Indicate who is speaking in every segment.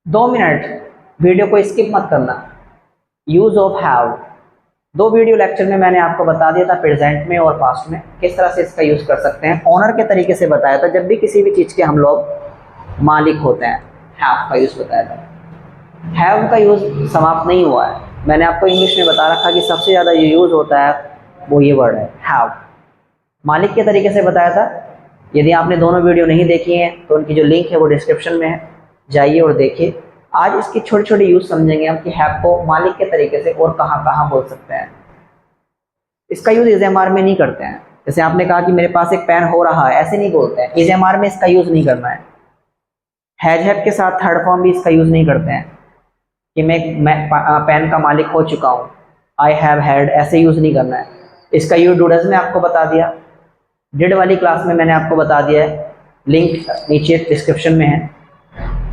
Speaker 1: 2 minute, video को skip मत करना। Use of have, 2 video lecture में मैंने आपको बता दिया था प्रेजेंट में और पास्ट में किस तरह से इसका यूज कर सकते हैं। ऑनर के तरीके से बताया था, जब भी किसी भी चीज के हम लोग मालिक होते हैं हैव का यूज बताया था। हैव का यूज समाप्त नहीं हुआ है, मैंने आपको इंग्लिश में बता रखा कि सबसे ज्यादा जो यूज होता है वो ये वर्ड है हैव। मालिक के तरीके से बताया था। यदि आपने दोनों वीडियो नहीं देखी हैं तो उनकी जो लिंक है वो डिस्क्रिप्शन में है, जाइए और देखिए। आज इसकी छोटे छोटे यूज समझेंगे हम कि हैव को मालिक के तरीके से और कहाँ कहाँ बोल सकते हैं। इसका यूज इज एम आर में नहीं करते हैं। जैसे आपने कहा कि मेरे पास एक पेन हो रहा है, ऐसे नहीं बोलते हैं। इज एम आर में इसका यूज नहीं करना है। हैव के साथ थर्ड फॉर्म भी इसका यूज नहीं करते हैं कि मैं पेन का मालिक हो चुका हूँ, आई हैव हैड, ऐसे यूज नहीं करना है। इसका यूज डूडज में आपको बता दिया, डिड वाली क्लास में मैंने आपको बता दिया है, लिंक नीचे डिस्क्रिप्शन में है।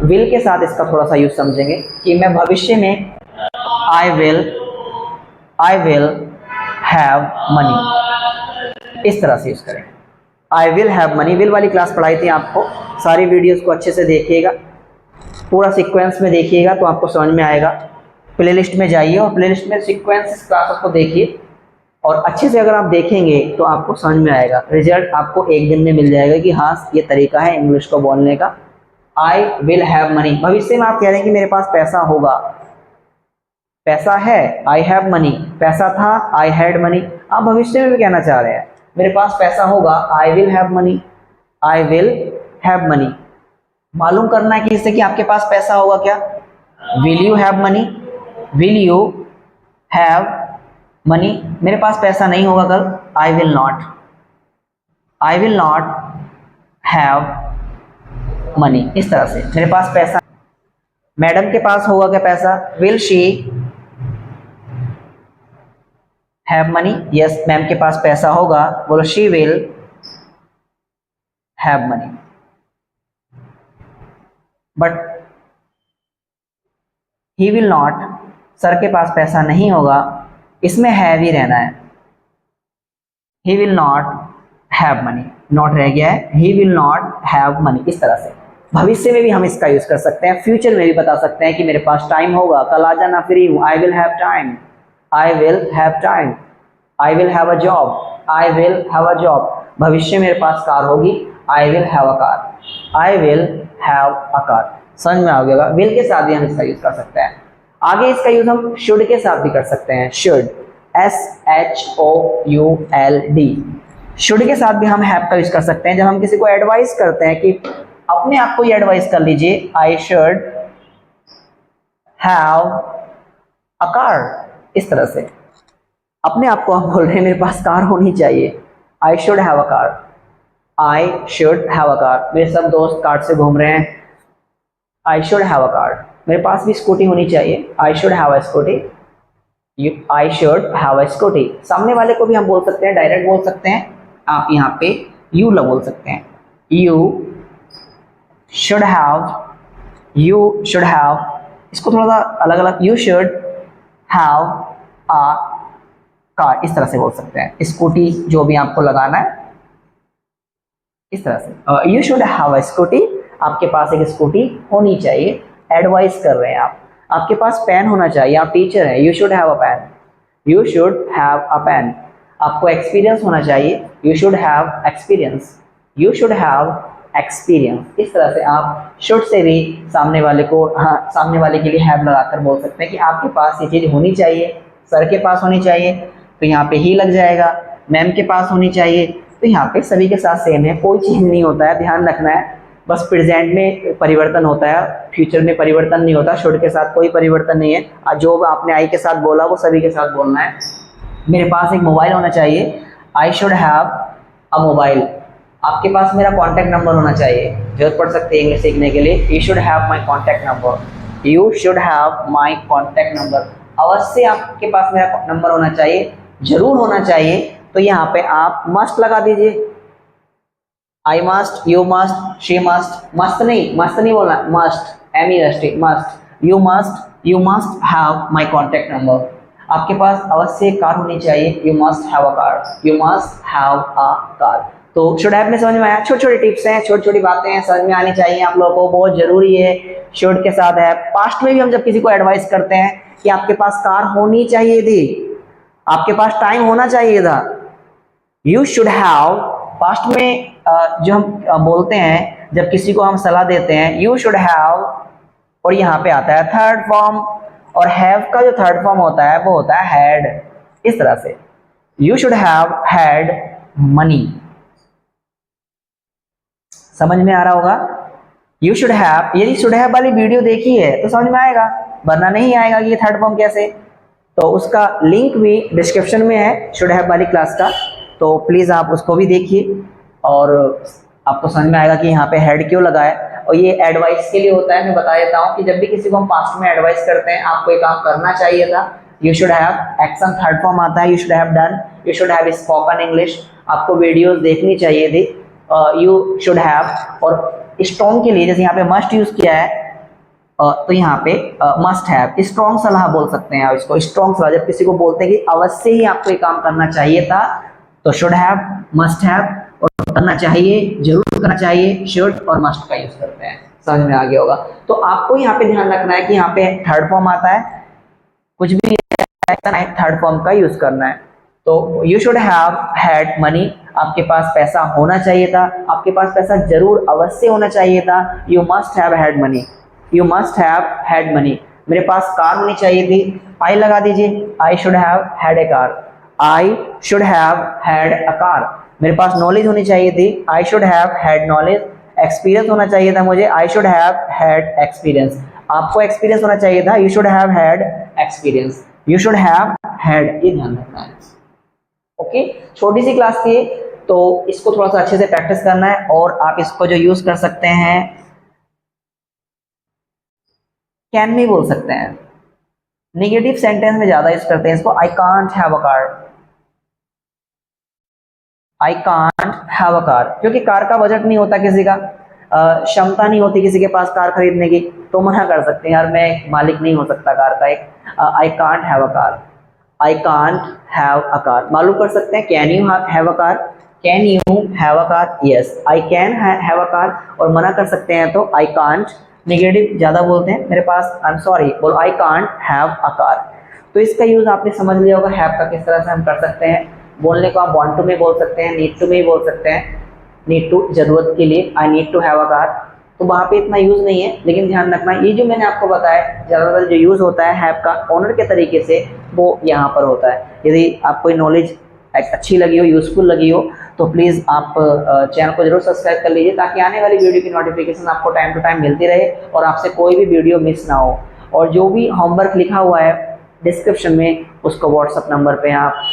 Speaker 1: विल के साथ इसका थोड़ा सा यूज समझेंगे कि मैं भविष्य में आई विल हैव मनी, इस तरह से यूज करें। I will have money, will वाली क्लास पढ़ाई थी आपको, सारी वीडियोस को अच्छे से देखिएगा, पूरा सीक्वेंस में देखिएगा तो आपको समझ में आएगा। प्लेलिस्ट में जाइए और प्लेलिस्ट में सीक्वेंस क्लासेस को देखिए, और अच्छे से अगर आप देखेंगे तो आपको समझ में आएगा। रिजल्ट आपको एक दिन में मिल जाएगा कि हाँ ये तरीका है इंग्लिश को बोलने का। आई विल हैव मनी, भविष्य में आप कह रहे हैं कि मेरे पास पैसा होगा, पैसा है, आई हैव मनी, पैसा था, आई हैड मनी। आप भविष्य में भी कहना चाह रहे हैं मेरे पास पैसा होगा, I will have money, I will have money. मालूम करना है कि इससे कि आपके पास पैसा होगा क्या। Will you have money, will you have money, मेरे पास पैसा नहीं होगा कल, I will not, I will not have money. इस तरह से मेरे पास पैसा। मैडम के पास होगा क्या पैसा, will she have money, yes ma'am के पास पैसा होगा, बोलो she will have money. But he will not, sir के पास पैसा नहीं होगा, इसमें हैव ही रहना है। He will not have money, not रह गया है, he will not have money. इस तरह से भविष्य में भी हम इसका यूज कर सकते हैं, फ्यूचर में भी बता सकते हैं कि मेरे पास टाइम होगा, कल आ जाना फ्री हूँ, I will have time, I will have time, I will have a job, I will have a job. भविष्य में मेरे पास कार होगी, I will have a car, I will have a car. समझ में आ गया। विल के साथ भी हम इसका यूज कर सकते हैं। आगे इसका यूज हम शुड के साथ भी कर सकते हैं। शुड, SHOULD, शुड के साथ भी हम हैव का यूज कर सकते हैं। जब हम किसी को एडवाइस करते हैं कि अपने आप को ये एडवाइस कर लीजिए, I should have a car, इस तरह से अपने आप को हम बोल रहे हैं मेरे पास कार होनी चाहिए, I should have a car, I should have a car. मेरे सब दोस्त कार से घूम रहे हैं, I should have a car. मेरे पास भी स्कूटी होनी चाहिए, I should have a scooty, I should have a scooty. सामने वाले को भी हम बोल सकते हैं, डायरेक्ट बोल सकते हैं, आप यहाँ पे यू बोल सकते हैं, you should have, you should have. इसको थोड़ा सा अलग अलग, you should have a car, इस तरह से बोल सकते हैं। स्कूटी जो भी आपको लगाना है, इस तरह से you should have a scooty, आपके पास एक स्कूटी होनी चाहिए। एडवाइस कर रहे हैं आप, आपके पास पेन होना चाहिए, आप टीचर हैं, you should have a pen, you should have a pen. आपको एक्सपीरियंस होना चाहिए, you should have experience, you should have experience. इस तरह से आप शुड से भी सामने वाले को, हाँ सामने वाले के लिए हैव लगाकर बोल सकते हैं कि आपके पास ये चीज़ होनी चाहिए, सर के पास होनी चाहिए तो यहाँ पे ही लग जाएगा, मैम के पास होनी चाहिए तो यहाँ पे सभी के साथ सेम है, कोई चेंज नहीं होता है, ध्यान रखना है। बस प्रेजेंट में परिवर्तन होता है, फ्यूचर में परिवर्तन नहीं होता। शुड के साथ कोई परिवर्तन नहीं है, जो आपने आई के साथ बोला वो सभी के साथ बोलना है। मेरे पास एक मोबाइल होना चाहिए, I should have a mobile. आपके पास मेरा कॉन्टैक्ट नंबर होना चाहिए, जरूरत पड़ सकती है इंग्लिश सीखने के लिए, you should have my contact number, you should have my contact number. अवश्य आपके पास मेरा नंबर होना चाहिए, जरूर होना चाहिए। तो यहाँ पे आप मस्ट लगा दीजिए, I must, you must, she must. Must नहीं बोलना, must, MEST, must, you must have my contact number. आपके पास अवश्य कार होनी चाहिए, you must have a car, you must have a car. तो शुड हैव में समझ में आया। छोटी छोटी टिप्स हैं, छोटी छोटी बातें हैं, समझ में आनी चाहिए आप लोगों को, बहुत जरूरी है। शुड के साथ है। पास्ट में भी हम जब किसी को एडवाइस करते हैं कि आपके पास कार होनी चाहिए थी, आपके पास टाइम होना चाहिए था, यू शुड हैव। पास्ट में जो हम बोलते हैं जब किसी को हम सलाह देते हैं, यू शुड हैव, और यहाँ पे आता है थर्ड फॉर्म, और हैव का जो थर्ड फॉर्म होता है वो होता है हैड। इस तरह से you should have had money. समझ में आ रहा होगा। यू शुड हैव, यदि शुड हैव वाली वीडियो देखी है तो समझ में आएगा, वरना नहीं आएगा कि ये थर्ड फॉर्म कैसे। तो उसका लिंक भी डिस्क्रिप्शन में है शुड हैव वाली क्लास का, तो प्लीज़ आप उसको भी देखिए और आपको समझ में आएगा कि यहाँ पे हेड क्यों लगा है। और ये एडवाइस के लिए होता है। मैं बता देता हूँ कि जब भी किसी को हम पास्ट में एडवाइस करते हैं, आपको ये काम करना चाहिए था, you should have, action third form आता है, you should have done, you should have spoken English, आपको वीडियोस देखनी चाहिए थी, यू शुड हैव। और स्ट्रॉन्ग के लिए जैसे यहाँ पे मस्ट यूज किया है, तो यहाँ पे मस्ट हैव, स्ट्रॉन्ग सलाह बोल सकते हैं आप इसको। स्ट्रॉन्ग सलाह जब किसी को बोलते हैं कि अवश्य ही आपको ये काम करना चाहिए था, तो शुड हैव, मस्ट हैव, और करना चाहिए, जरूर करना चाहिए, शुड और मस्ट का यूज करते हैं। समझ में आ गया होगा। तो आपको यहाँ पे ध्यान रखना है कि यहाँ पे थर्ड फॉर्म आता है, कुछ भी थर्ड फॉर्म का यूज करना है। तो you should have had money, आपके पास पैसा होना चाहिए था, आपके पास पैसा जरूर अवश्य होना चाहिए था। You must have had money, you must have had money, मेरे पास कार होनी चाहिए थी, आई लगा दीजिए, I should have had a car, I should have had a car, मेरे पास नॉलेज होनी चाहिए थी, I should have had knowledge, experience होना चाहिए था मुझे, I should have had experience, आपको एक्सपीरियंस होना चाहिए था, you should have had experience, you should have had, ये ध्यान रखना है। ओके, छोटी सी क्लास थी तो इसको थोड़ा सा अच्छे से प्रैक्टिस करना है। और आप इसको जो यूज कर सकते हैं, कैन भी बोल सकते हैं, नेगेटिव सेंटेंस में ज्यादा यूज करते हैं इसको। I can't have a car, I can't have a car, क्योंकि कार का बजट नहीं होता किसी का, क्षमता नहीं होती किसी के पास कार खरीदने की, तो मना कर सकते हैं यार मैं मालिक नहीं हो सकता कार का एक। I can't have a car, I can't have a car. मालूम कर सकते हैं can you have a car, can you have a car, yes I can have a car. और मना कर सकते हैं तो आई कांट, नेगेटिव ज्यादा बोलते हैं, मेरे पास, आई एम सॉरी, बोलो I can't have a car. तो इसका यूज आपने समझ लिया होगा, हैव का किस तरह से हम कर सकते हैं। बोलने को आप वांट टू में बोल सकते हैं, नीड टू में बोल सकते हैं। नीड टू जरूरत के लिए, I need to have a car, तो वहाँ पे इतना यूज नहीं है, लेकिन ध्यान रखना ये जो मैंने आपको बताया ज़्यादातर जो यूज होता है हैव का ऑनर के तरीके से, वो यहाँ पर होता है। यदि आपको कोई नॉलेज अच्छी लगी हो, यूजफुल लगी हो, तो प्लीज़ आप चैनल को जरूर सब्सक्राइब कर लीजिए, ताकि आने वाली वीडियो की नोटिफिकेशन आपको टाइम टू टाइम मिलती रहे और आपसे कोई भी वीडियो मिस ना हो। और जो भी होमवर्क लिखा हुआ है डिस्क्रिप्शन में, उसको व्हाट्सअप नंबर पे आप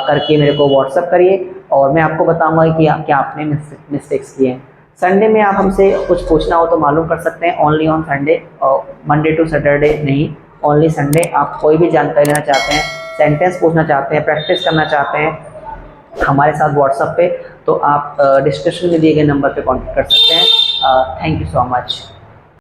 Speaker 1: करके मेरे को व्हाट्सअप करिए, और मैं आपको बताऊंगा कि क्या आपने मिस्टेक्स किए हैं। संडे में आप हमसे कुछ पूछना हो तो मालूम कर सकते हैं, ओनली ऑन संडे, और मंडे टू सैटरडे नहीं, ओनली संडे। आप कोई भी जानकारी लेना चाहते हैं, सेंटेंस पूछना चाहते हैं, प्रैक्टिस करना चाहते हैं हमारे साथ व्हाट्सएप पे, तो आप डिस्क्रिप्शन में दिए गए नंबर पे कांटेक्ट कर सकते हैं। Thank you so much.